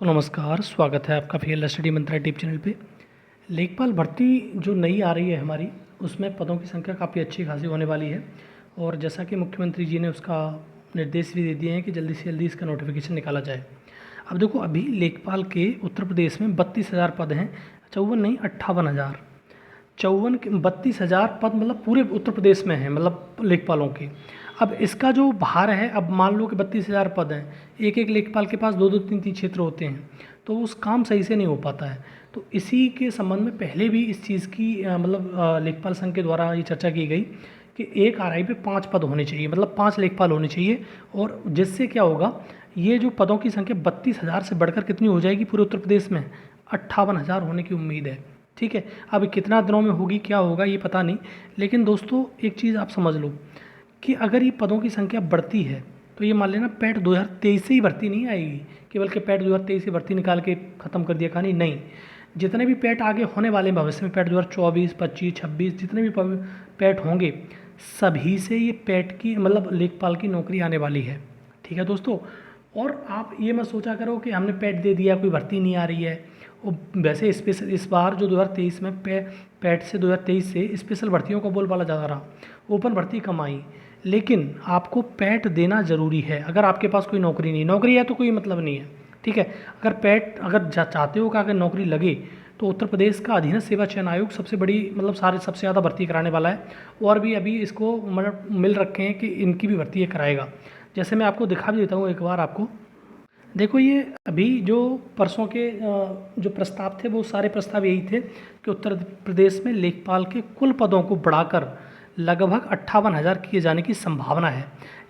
तो नमस्कार, स्वागत है आपका फील्ड स्टडी मंत्रा टिप चैनल पे। लेखपाल भर्ती जो नई आ रही है हमारी, उसमें पदों की संख्या काफ़ी अच्छी खासी होने वाली है। और जैसा कि मुख्यमंत्री जी ने उसका निर्देश भी दे दिए हैं कि जल्दी से जल्दी इसका नोटिफिकेशन निकाला जाए। अब देखो, अभी लेखपाल के उत्तर प्रदेश में 32,000 पद हैं। 54 नहीं, 58,000। 32,000 पद मतलब पूरे उत्तर प्रदेश में हैं, मतलब लेखपालों के। अब इसका जो भार है, अब मान लो कि 32,000 पद हैं, एक एक लेखपाल के पास दो दो तीन तीन क्षेत्र होते हैं, तो उस काम सही से नहीं हो पाता है। तो इसी के संबंध में पहले भी इस चीज़ की लेखपाल संघ के द्वारा ये चर्चा की गई कि एक आरआई पे 5 पद होने चाहिए, मतलब 5 लेखपाल होने चाहिए। और जिससे क्या होगा, ये जो पदों की संख्या 32,000 से बढ़कर कितनी हो जाएगी पूरे उत्तर प्रदेश में? 58,000 होने की उम्मीद है। ठीक है, अब कितना दिनों में होगी, क्या होगा, ये पता नहीं। लेकिन दोस्तों, एक चीज़ आप समझ लो कि अगर ये पदों की संख्या बढ़ती है तो ये मान लेना पैट 2023 से ही भर्ती नहीं आएगी, केवल के पैट 2023 से भर्ती निकाल के ख़त्म कर दिया कहानी नहीं। जितने भी पैट आगे होने वाले हैं भविष्य में, पैट 2024, 25, 26, जितने भी पैट होंगे, सभी से ये पैट की मतलब लेखपाल की नौकरी आने वाली है। ठीक है दोस्तों, और आप ये मत सोचा करो कि हमने पैट दे दिया, कोई भर्ती नहीं आ रही है। और वैसे स्पेशल इस बार जो 2023 में पैट से 2023 से स्पेशल भर्तियों का बोलबाला ज़्यादा रहा, ओपन भर्ती कम आई। लेकिन आपको पैट देना ज़रूरी है। अगर आपके पास कोई नौकरी नहीं, नौकरी है तो कोई मतलब नहीं है। ठीक है, अगर पैट अगर चाहते हो कि अगर नौकरी लगे, तो उत्तर प्रदेश का अधीनस्थ सेवा चयन आयोग सबसे बड़ी मतलब सबसे ज़्यादा भर्ती कराने वाला है। और भी अभी इसको मतलब मिल रखे हैं कि इनकी भी भर्ती ये कराएगा। जैसे मैं आपको दिखा भी देता हूँ एक बार आपको। देखो, ये अभी जो परसों के जो प्रस्ताव थे, वो सारे प्रस्ताव यही थे कि उत्तर प्रदेश में लेखपाल के कुल पदों को बढ़ाकर लगभग 58,000 किए जाने की संभावना है।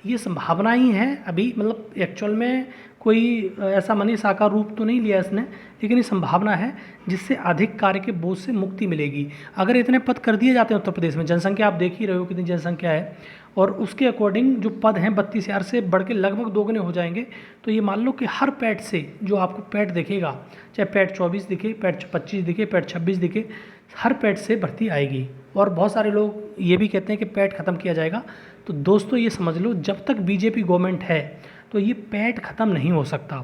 ये संभावना ही है अभी, मतलब एक्चुअल में कोई ऐसा मनी साकार रूप तो नहीं लिया इसने, लेकिन ये संभावना है जिससे अधिक कार्य के बोझ से मुक्ति मिलेगी। अगर इतने पद कर दिए जाते हैं उत्तर प्रदेश में, जनसंख्या आप देख ही रहे हो कितनी जनसंख्या है, और उसके अकॉर्डिंग जो पद हैं 32,000 से बढ़ के लगभग दोगुने हो जाएंगे। तो ये मान लो कि हर पैट से जो आपको पैट दिखेगा, चाहे पैट 24 दिखे, पैट 25 दिखे, पैट 26 दिखे, हर पैट से भर्ती आएगी। और बहुत सारे लोग ये भी कहते हैं कि पैट ख़त्म किया जाएगा। तो दोस्तों, ये समझ लो, जब तक बीजेपी गवर्नमेंट है तो ये पैट ख़त्म नहीं हो सकता।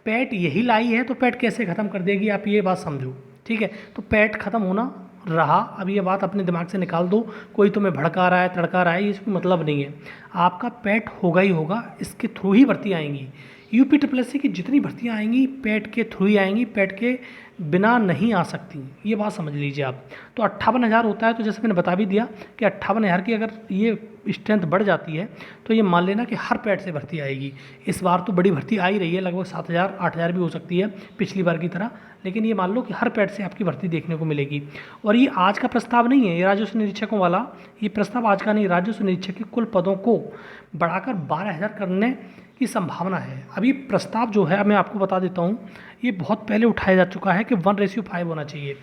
पैट यही लाई है तो पैट कैसे ख़त्म कर देगी, आप ये बात समझो। ठीक है, तो पैट ख़त्म होना रहा, अब ये बात अपने दिमाग से निकाल दो। कोई तुम्हें भड़का रहा है, तड़का रहा है, ये इसको मतलब नहीं है। आपका पैट होगा ही होगा, इसके थ्रू ही भर्ती आएंगी। यूपी ट्रिपल की जितनी भर्तियाँ आएंगी पैट के थ्रू ही आएंगी, पैट के बिना नहीं आ सकती, ये बात समझ लीजिए आप। तो 58,000 होता है, तो जैसे मैंने बता भी दिया कि 58,000 की अगर ये स्ट्रेंथ बढ़ जाती है तो ये मान लेना कि हर पैट से भर्ती आएगी। इस बार तो बड़ी भर्ती आ ही रही है, लगभग 7,000 8,000 भी हो सकती है पिछली बार की तरह, लेकिन ये मान लो कि हर पैट से आपकी भर्ती देखने को मिलेगी। और ये आज का प्रस्ताव नहीं है, ये राजस्व निरीक्षकों वाला, ये प्रस्ताव आज का नहीं, राजस्व निरीक्षक के कुल पदों को बढ़ाकर 12,000 करने की संभावना है। अभी प्रस्ताव जो है, मैं आपको बता देता हूँ, ये बहुत पहले उठाया जा चुका है कि 1:5 होना चाहिए।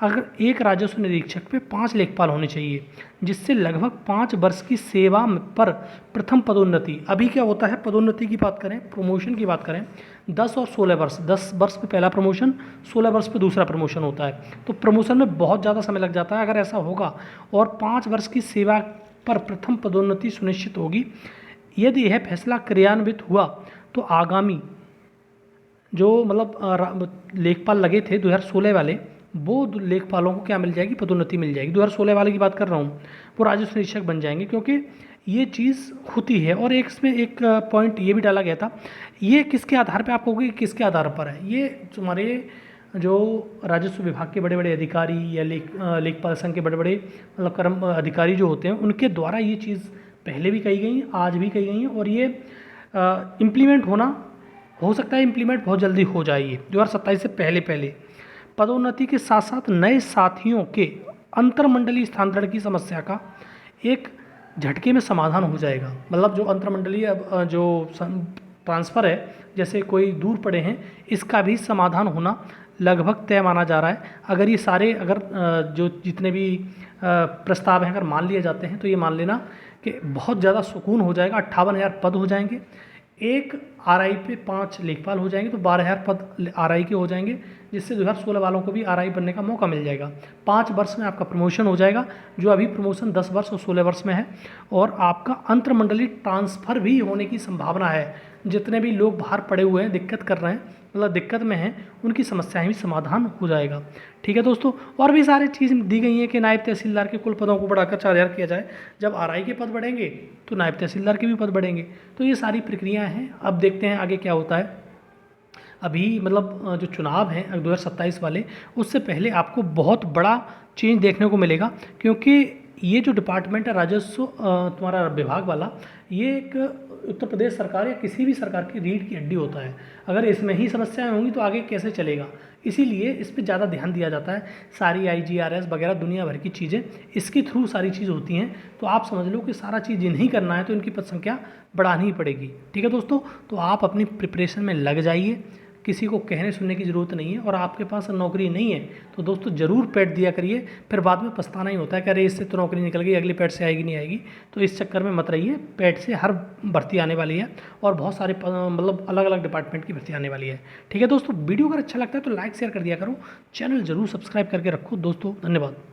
अगर एक राजस्व निरीक्षक पे 5 लेखपाल होने चाहिए, जिससे लगभग 5 वर्ष की सेवा पर प्रथम पदोन्नति। अभी क्या होता है, पदोन्नति की बात करें, प्रमोशन की बात करें, 10 और 16 वर्ष, 10 वर्ष पे पहला प्रमोशन, 16 वर्ष पे दूसरा प्रमोशन होता है। तो प्रमोशन में बहुत ज़्यादा समय लग जाता है। अगर ऐसा होगा और 5 वर्ष की सेवा पर प्रथम पदोन्नति सुनिश्चित होगी, यदि यह फैसला क्रियान्वित हुआ, तो आगामी जो मतलब लेखपाल लगे थे 2016 वाले, वो लेखपालों को क्या मिल जाएगी, पदोन्नति मिल जाएगी। 2016 वाले की बात कर रहा हूँ, वो राजस्व निरीक्षक बन जाएंगे, क्योंकि ये चीज़ होती है। और एक इसमें एक पॉइंट ये भी डाला गया था, ये किसके आधार पर आप कहोगे किसके आधार पर है, ये तुम्हारे जो राजस्व विभाग के बड़े बड़े अधिकारी या लेखपाल संघ के बड़े बड़े मतलब कर्म अधिकारी जो होते हैं, उनके द्वारा ये चीज़ पहले भी कही गई, आज भी कही गई हैं। और ये इम्प्लीमेंट होना हो सकता है, इम्प्लीमेंट बहुत जल्दी हो जाएगी 2027 से पहले। पदोन्नति के साथ साथ नए साथियों के अंतरमंडलीय स्थानांतरण की समस्या का एक झटके में समाधान हो जाएगा। मतलब जो अंतरमंडलीय जो ट्रांसफ़र है, जैसे कोई दूर पड़े हैं, इसका भी समाधान होना लगभग तय माना जा रहा है। अगर ये सारे जो जितने भी प्रस्ताव हैं अगर मान लिए जाते हैं, तो ये मान लेना कि बहुत ज़्यादा सुकून हो जाएगा। 58,000 पद हो जाएंगे, एक आरआई पे 5 लेखपाल हो जाएंगे, तो 12,000 पद आरआई के हो जाएंगे, जिससे 2016 वालों को भी आरआई बनने का मौका मिल जाएगा। 5 वर्ष में आपका प्रमोशन हो जाएगा, जो अभी प्रमोशन 10 वर्ष और 16 वर्ष में है। और आपका अंतरमंडलीय ट्रांसफ़र भी होने की संभावना है। जितने भी लोग बाहर पड़े हुए हैं, दिक्कत कर रहे हैं, मतलब दिक्कत में हैं उनकी समस्याएं भी समाधान हो जाएगा। ठीक है दोस्तों, और भी सारी चीज़ दी गई हैं कि नायब तहसीलदार के कुल पदों को बढ़ाकर 4000 किया जाए। जब आरआई के पद बढ़ेंगे तो नायब तहसीलदार के भी पद बढ़ेंगे। तो ये सारी प्रक्रियाएँ हैं, अब देखते हैं आगे क्या होता है। अभी मतलब जो चुनाव हैं 2027 वाले, उससे पहले आपको बहुत बड़ा चेंज देखने को मिलेगा, क्योंकि ये जो डिपार्टमेंट है राजस्व तुम्हारा विभाग वाला, ये एक उत्तर प्रदेश सरकार या किसी भी सरकार की रीढ़ की हड्डी होता है। अगर इसमें ही समस्याएं होंगी तो आगे कैसे चलेगा, इसीलिए इस पे ज़्यादा ध्यान दिया जाता है। सारी IGRS वगैरह दुनिया भर की चीज़ें इसके थ्रू सारी चीज़ होती हैं। तो आप समझ लो कि सारा चीज़ इन्हीं करना है तो इनकी पद संख्या बढ़ानी ही पड़ेगी। ठीक है दोस्तों, तो आप अपनी प्रिपरेशन में लग जाइए, किसी को कहने सुनने की ज़रूरत नहीं है। और आपके पास नौकरी नहीं है तो दोस्तों ज़रूर पैट दिया करिए, फिर बाद में पछताना ही होता है कि अरे इससे तो नौकरी निकल गई, अगली पैट से आएगी नहीं आएगी। तो इस चक्कर में मत रहिए, पैट से हर भर्ती आने वाली है और बहुत सारे मतलब अलग अलग डिपार्टमेंट की भर्ती आने वाली है। ठीक है दोस्तों, वीडियो अगर अच्छा लगता है तो लाइक शेयर कर दिया करो, चैनल ज़रूर सब्सक्राइब करके रखो दोस्तों। धन्यवाद।